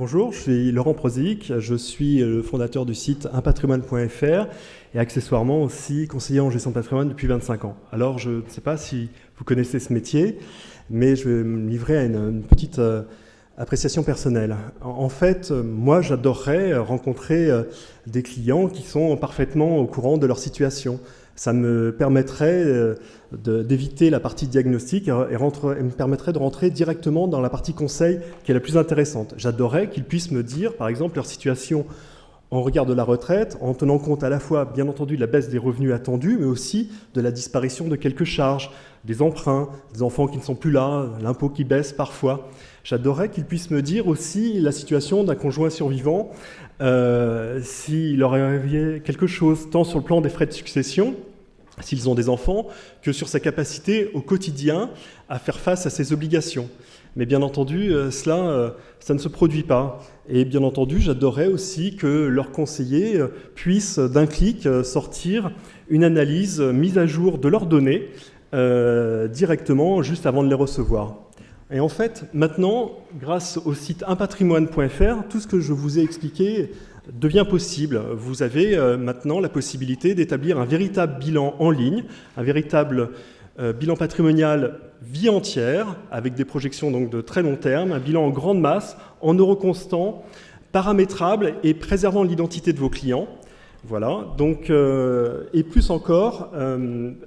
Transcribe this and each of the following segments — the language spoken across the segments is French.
Bonjour, je suis Laurent Prozic, je suis le fondateur du site unpatrimoine.fr et accessoirement aussi conseiller en gestion de patrimoine depuis 25 ans. Alors je ne sais pas si vous connaissez ce métier, mais je vais me livrer à une petite appréciation personnelle. En fait, moi j'adorerais rencontrer des clients qui sont parfaitement au courant de leur situation. Ça me permettrait d'éviter la partie diagnostic et me permettrait de rentrer directement dans la partie conseil qui est la plus intéressante. J'adorerais qu'ils puissent me dire, par exemple, leur situation en regard de la retraite, en tenant compte à la fois, bien entendu, de la baisse des revenus attendus, mais aussi de la disparition de quelques charges, des emprunts, des enfants qui ne sont plus là, l'impôt qui baisse parfois. J'adorerais qu'ils puissent me dire aussi la situation d'un conjoint survivant, s'il leur arrivait quelque chose, tant sur le plan des frais de succession, s'ils ont des enfants, que sur sa capacité au quotidien à faire face à ses obligations. Mais bien entendu, ça ne se produit pas. Et bien entendu, j'adorerais aussi que leurs conseillers puissent d'un clic sortir une analyse mise à jour de leurs données directement juste avant de les recevoir. Et en fait, maintenant, grâce au site unpatrimoine.fr, tout ce que je vous ai expliqué devient possible. Vous avez maintenant la possibilité d'établir un véritable bilan en ligne, un véritable bilan patrimonial vie entière, avec des projections donc de très long terme, un bilan en grande masse, en euros constants, paramétrable et préservant l'identité de vos clients. Voilà, donc, et plus encore,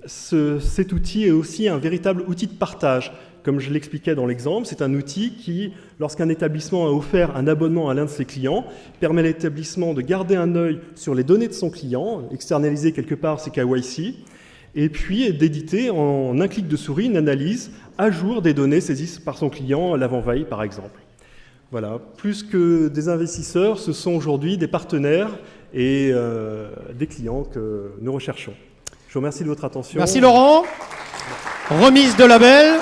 cet outil est aussi un véritable outil de partage. Comme je l'expliquais dans l'exemple, c'est un outil qui, lorsqu'un établissement a offert un abonnement à l'un de ses clients, permet à l'établissement de garder un œil sur les données de son client, externaliser quelque part ses KYC, et puis d'éditer en un clic de souris une analyse à jour des données saisies par son client à l'avant-veille, par exemple. Voilà, plus que des investisseurs, ce sont aujourd'hui des partenaires et des clients que nous recherchons. Je vous remercie de votre attention. Merci Laurent. Remise de label.